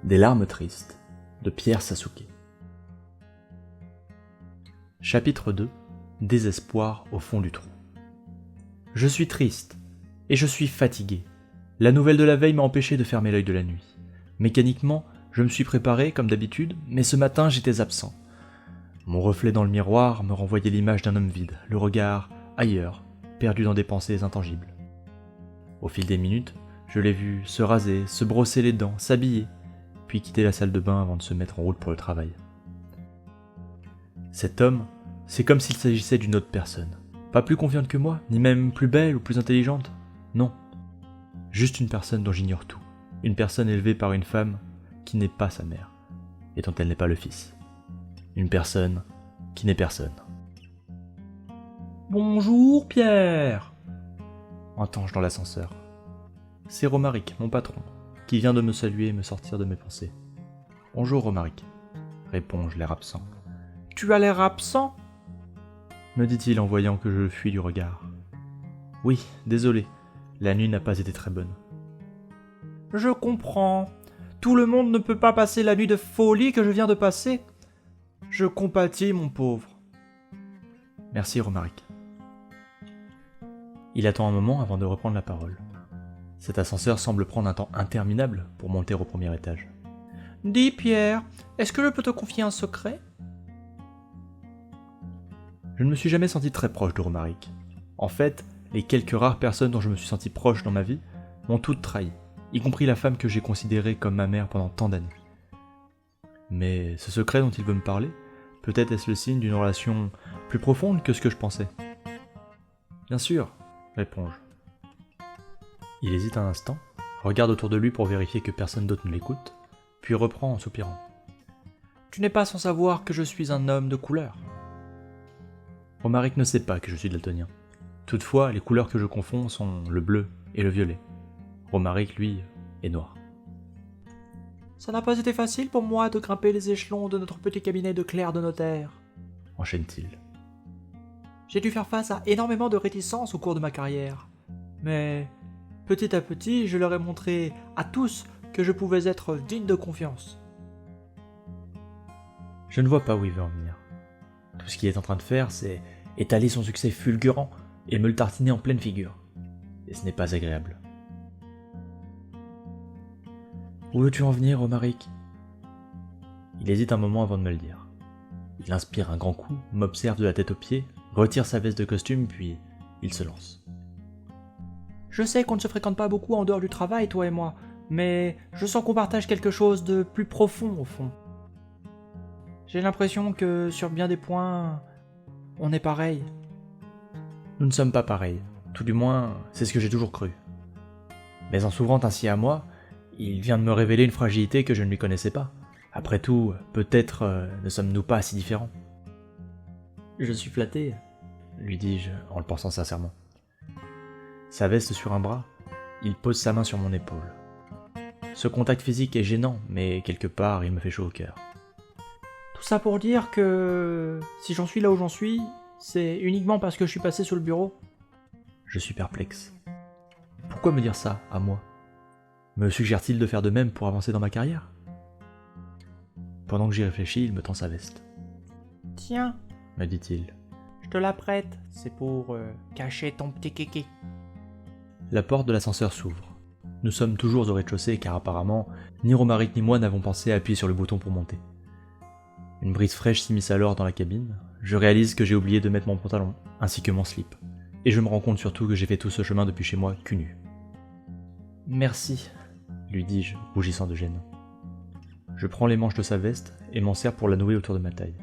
Des larmes tristes de Pierre Sasuke. Chapitre 2. Désespoir au fond du trou. Je suis triste et je suis fatigué. La nouvelle de la veille m'a empêché de fermer l'œil de la nuit. Mécaniquement, je me suis préparé comme d'habitude, mais ce matin j'étais absent. Mon reflet dans le miroir me renvoyait l'image d'un homme vide, le regard ailleurs, perdu dans des pensées intangibles. Au fil des minutes, je l'ai vu se raser, se brosser les dents, s'habiller, puis quitter la salle de bain avant de se mettre en route pour le travail. Cet homme, c'est comme s'il s'agissait d'une autre personne. Pas plus confiante que moi, ni même plus belle ou plus intelligente. Non. Juste une personne dont j'ignore tout. Une personne élevée par une femme qui n'est pas sa mère, et dont elle n'est pas le fils. Une personne qui n'est personne. « Bonjour, Pierre !» entends-je dans l'ascenseur. C'est Romaric, mon patron, qui vient de me saluer et me sortir de mes pensées. « Bonjour, Romaric », réponds-je, l'air absent. « Tu as l'air absent ?» me dit-il en voyant que je le fuis du regard. « Oui, désolé, la nuit n'a pas été très bonne. »« Je comprends. Tout le monde ne peut pas passer la nuit de folie que je viens de passer. Je compatis, mon pauvre. » Merci, Romaric. Il attend un moment avant de reprendre la parole. Cet ascenseur semble prendre un temps interminable pour monter au premier étage. « Dis, Pierre, est-ce que je peux te confier un secret ?» Je ne me suis jamais senti très proche de Romaric. En fait, les quelques rares personnes dont je me suis senti proche dans ma vie m'ont toutes trahi, y compris la femme que j'ai considérée comme ma mère pendant tant d'années. Mais ce secret dont il veut me parler, peut-être est-ce le signe d'une relation plus profonde que ce que je pensais. « Bien sûr, » réponds-je. Il hésite un instant, regarde autour de lui pour vérifier que personne d'autre ne l'écoute, puis reprend en soupirant. « Tu n'es pas sans savoir que je suis un homme de couleur. » Romaric ne sait pas que je suis daltonien. Toutefois, les couleurs que je confonds sont le bleu et le violet. Romaric, lui, est noir. « Ça n'a pas été facile pour moi de grimper les échelons de notre petit cabinet de clerc de notaire, » enchaîne-t-il. « J'ai dû faire face à énormément de réticences au cours de ma carrière, mais petit à petit, je leur ai montré à tous que je pouvais être digne de confiance. » Je ne vois pas où il veut en venir. Tout ce qu'il est en train de faire, c'est étaler son succès fulgurant et me le tartiner en pleine figure. Et ce n'est pas agréable. « Où veux-tu en venir, Romaric ?» Il hésite un moment avant de me le dire. Il inspire un grand coup, m'observe de la tête aux pieds, retire sa veste de costume, puis il se lance. « Je sais qu'on ne se fréquente pas beaucoup en dehors du travail, toi et moi, mais je sens qu'on partage quelque chose de plus profond au fond. J'ai l'impression que sur bien des points, on est pareil. » Nous ne sommes pas pareils, tout du moins, c'est ce que j'ai toujours cru. Mais en s'ouvrant ainsi à moi, il vient de me révéler une fragilité que je ne lui connaissais pas. Après tout, peut-être ne sommes-nous pas si différents. « Je suis flatté, » lui dis-je en le pensant sincèrement. Sa veste sur un bras, il pose sa main sur mon épaule. Ce contact physique est gênant, mais quelque part, il me fait chaud au cœur. Tout ça pour dire que si j'en suis là où j'en suis, c'est uniquement parce que je suis passé sous le bureau. Je suis perplexe. Pourquoi me dire ça, à moi ? Me suggère-t-il de faire de même pour avancer dans ma carrière ? Pendant que j'y réfléchis, il me tend sa veste. « Tiens, » me dit-il. « Je te la prête, c'est pour cacher ton petit kéké. » La porte de l'ascenseur s'ouvre. Nous sommes toujours au rez-de-chaussée car apparemment, ni Romaric ni moi n'avons pensé à appuyer sur le bouton pour monter. Une brise fraîche s'immisce alors dans la cabine. Je réalise que j'ai oublié de mettre mon pantalon, ainsi que mon slip. Et je me rends compte surtout que j'ai fait tout ce chemin depuis chez moi cul nu. « Merci », lui dis-je, rougissant de gêne. Je prends les manches de sa veste et m'en sers pour la nouer autour de ma taille.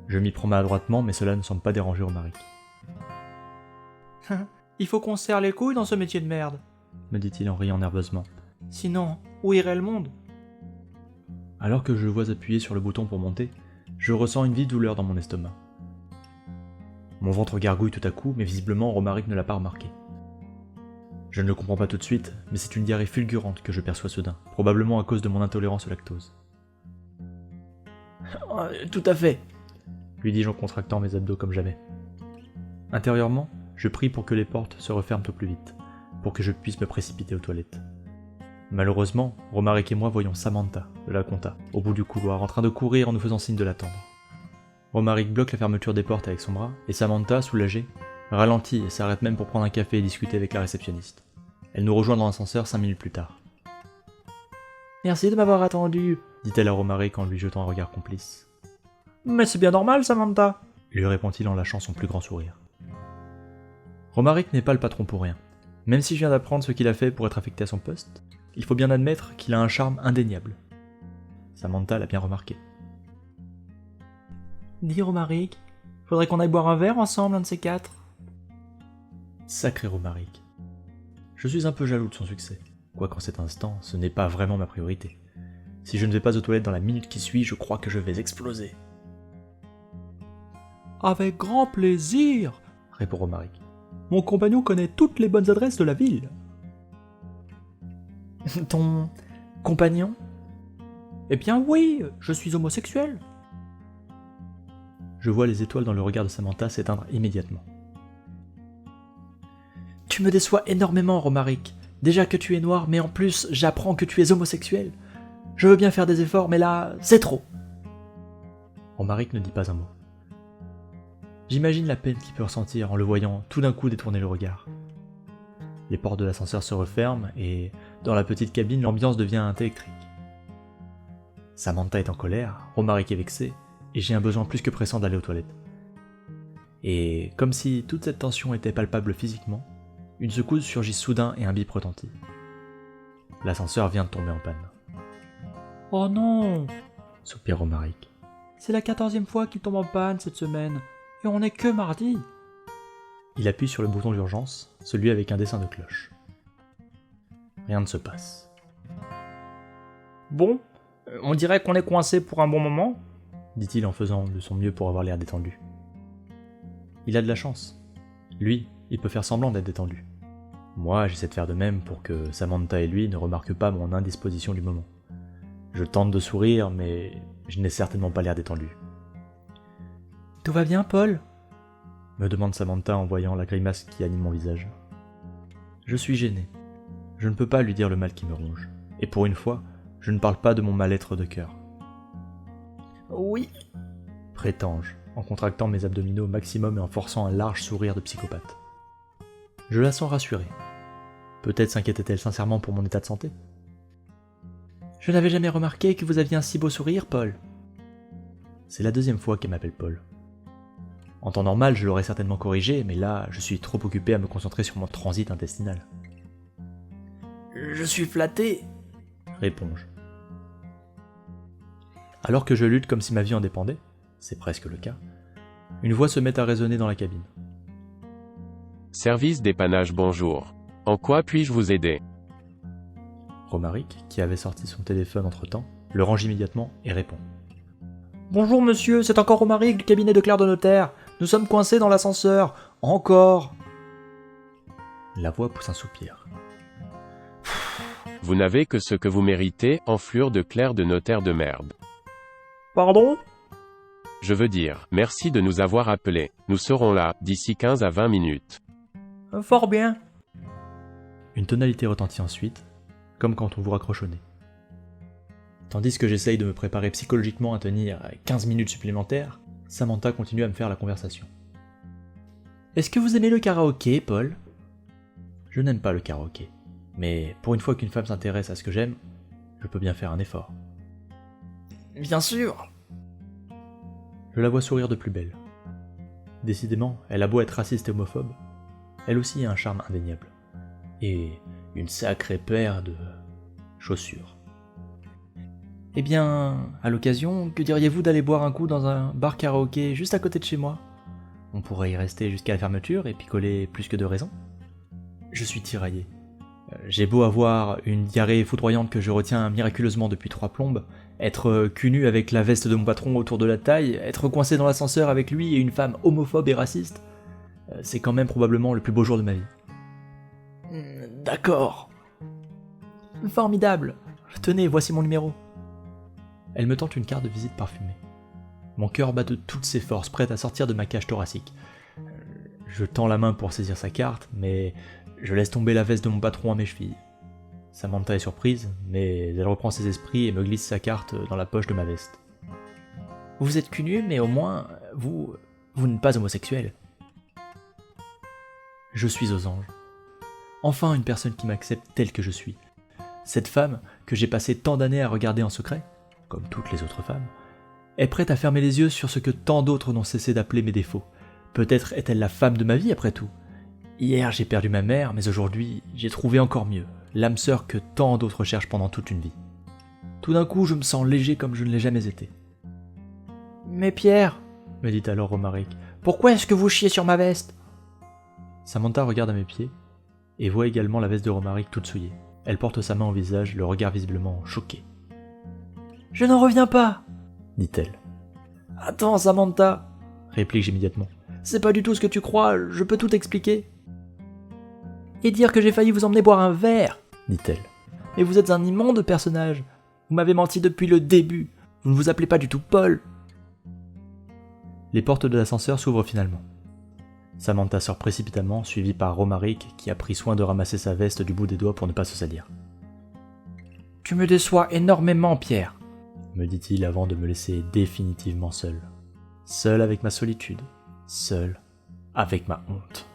Je m'y prends maladroitement, mais cela ne semble pas déranger Romaric. « Il faut qu'on serre les couilles dans ce métier de merde, » me dit-il en riant nerveusement. « Sinon, où irait le monde ?» Alors que je le vois appuyer sur le bouton pour monter, je ressens une vive douleur dans mon estomac. Mon ventre gargouille tout à coup, mais visiblement Romaric ne l'a pas remarqué. Je ne le comprends pas tout de suite, mais c'est une diarrhée fulgurante que je perçois soudain, probablement à cause de mon intolérance au lactose. « Tout à fait !» lui dis-je en contractant mes abdos comme jamais. Intérieurement, je prie pour que les portes se referment au plus vite, pour que je puisse me précipiter aux toilettes. Malheureusement, Romaric et moi voyons Samantha, de la compta, au bout du couloir, en train de courir en nous faisant signe de l'attendre. Romaric bloque la fermeture des portes avec son bras, et Samantha, soulagée, ralentit et s'arrête même pour prendre un café et discuter avec la réceptionniste. Elle nous rejoint dans l'ascenseur 5 minutes plus tard. « Merci de m'avoir attendu », dit-elle à Romaric en lui jetant un regard complice. « Mais c'est bien normal, Samantha », lui répond-il en lâchant son plus grand sourire. Romaric n'est pas le patron pour rien. Même si je viens d'apprendre ce qu'il a fait pour être affecté à son poste, il faut bien admettre qu'il a un charme indéniable. Samantha l'a bien remarqué. « Dis Romaric, faudrait qu'on aille boire un verre ensemble, un de ces quatre. » Sacré Romaric. Je suis un peu jaloux de son succès, quoiqu'en cet instant, ce n'est pas vraiment ma priorité. Si je ne vais pas aux toilettes dans la minute qui suit, je crois que je vais exploser. « Avec grand plaisir, » répond Romaric. « Mon compagnon connaît toutes les bonnes adresses de la ville. » Ton compagnon ? Eh bien oui, je suis homosexuel. Je vois les étoiles dans le regard de Samantha s'éteindre immédiatement. Tu me déçois énormément, Romaric. Déjà que tu es noir, mais en plus, j'apprends que tu es homosexuel. Je veux bien faire des efforts, mais là, c'est trop. Romaric ne dit pas un mot. J'imagine la peine qu'il peut ressentir en le voyant tout d'un coup détourner le regard. Les portes de l'ascenseur se referment et, dans la petite cabine, l'ambiance devient électrique. Samantha est en colère, Romaric est vexé, et j'ai un besoin plus que pressant d'aller aux toilettes. Et, comme si toute cette tension était palpable physiquement, une secousse surgit soudain et un bip retentit. L'ascenseur vient de tomber en panne. « Oh non !» soupire Romaric. « C'est la 14e fois qu'il tombe en panne cette semaine, et on n'est que mardi !» Il appuie sur le bouton d'urgence, celui avec un dessin de cloche. Rien ne se passe. « Bon, on dirait qu'on est coincé pour un bon moment, » dit-il en faisant de son mieux pour avoir l'air détendu. Il a de la chance. Lui, il peut faire semblant d'être détendu. Moi, j'essaie de faire de même pour que Samantha et lui ne remarquent pas mon indisposition du moment. Je tente de sourire, mais je n'ai certainement pas l'air détendu. « Tout va bien, Paul ?» me demande Samantha en voyant la grimace qui anime mon visage. Je suis gêné. Je ne peux pas lui dire le mal qui me ronge. Et pour une fois, je ne parle pas de mon mal-être de cœur. « Oui !» prétends-je, en contractant mes abdominaux au maximum et en forçant un large sourire de psychopathe. Je la sens rassurée. Peut-être s'inquiétait-elle sincèrement pour mon état de santé. « Je n'avais jamais remarqué que vous aviez un si beau sourire, Paul. » C'est la 2e fois qu'elle m'appelle Paul. En temps normal, je l'aurais certainement corrigé, mais là, je suis trop occupé à me concentrer sur mon transit intestinal. « Je suis flatté !» réponds-je. Alors que je lutte comme si ma vie en dépendait, c'est presque le cas, une voix se met à résonner dans la cabine. Service dépannage bonjour. En quoi puis-je vous aider ? Romaric, qui avait sorti son téléphone entre-temps, le range immédiatement et répond. Bonjour monsieur, c'est encore Romaric du cabinet de clerc de notaire. Nous sommes coincés dans l'ascenseur. Encore. La voix pousse un soupir. Vous n'avez que ce que vous méritez, enflure de clerc de notaire de merde. Pardon ? Je veux dire, merci de nous avoir appelés. Nous serons là, d'ici 15 à 20 minutes. Fort bien. Une tonalité retentit ensuite, comme quand on vous raccroche au nez. Tandis que j'essaye de me préparer psychologiquement à tenir 15 minutes supplémentaires, Samantha continue à me faire la conversation. Est-ce que vous aimez le karaoké, Paul ? Je n'aime pas le karaoké, mais pour une fois qu'une femme s'intéresse à ce que j'aime, je peux bien faire un effort. Bien sûr. Je la vois sourire de plus belle. Décidément, elle a beau être raciste et homophobe, elle aussi a un charme indéniable. Et une sacrée paire de chaussures. Eh bien, à l'occasion, que diriez-vous d'aller boire un coup dans un bar karaoké juste à côté de chez moi ? On pourrait y rester jusqu'à la fermeture et picoler plus que de raison. Je suis tiraillé. J'ai beau avoir une diarrhée foudroyante que je retiens miraculeusement depuis 3 plombes, être cul nu avec la veste de mon patron autour de la taille, être coincé dans l'ascenseur avec lui et une femme homophobe et raciste, c'est quand même probablement le plus beau jour de ma vie. D'accord. Formidable. Tenez, voici mon numéro. Elle me tente une carte de visite parfumée. Mon cœur bat de toutes ses forces, prêt à sortir de ma cage thoracique. Je tends la main pour saisir sa carte, mais je laisse tomber la veste de mon patron à mes chevilles. Samantha est surprise, mais elle reprend ses esprits et me glisse sa carte dans la poche de ma veste. Vous êtes cul nu, mais au moins, vous n'êtes pas homosexuel. Je suis aux anges. Enfin une personne qui m'accepte telle que je suis. Cette femme, que j'ai passé tant d'années à regarder en secret, comme toutes les autres femmes, est prête à fermer les yeux sur ce que tant d'autres n'ont cessé d'appeler mes défauts. Peut-être est-elle la femme de ma vie après tout. Hier j'ai perdu ma mère, mais aujourd'hui j'ai trouvé encore mieux, l'âme sœur que tant d'autres cherchent pendant toute une vie. Tout d'un coup je me sens léger comme je ne l'ai jamais été. Mais Pierre, me dit alors Romaric, pourquoi est-ce que vous chiez sur ma veste? Samantha regarde à mes pieds et voit également la veste de Romaric toute souillée. Elle porte sa main au visage, le regard visiblement choqué. Je n'en reviens pas, dit-elle. Attends Samantha, réplique-je immédiatement. C'est pas du tout ce que tu crois, je peux tout expliquer. Et dire que j'ai failli vous emmener boire un verre, dit-elle. Mais vous êtes un immonde personnage. Vous m'avez menti depuis le début. Vous ne vous appelez pas du tout Paul. Les portes de l'ascenseur s'ouvrent finalement. Samantha sort précipitamment, suivie par Romaric, qui a pris soin de ramasser sa veste du bout des doigts pour ne pas se salir. Tu me déçois énormément, Pierre, me dit-il avant de me laisser définitivement seul. Seul avec ma solitude, seul avec ma honte.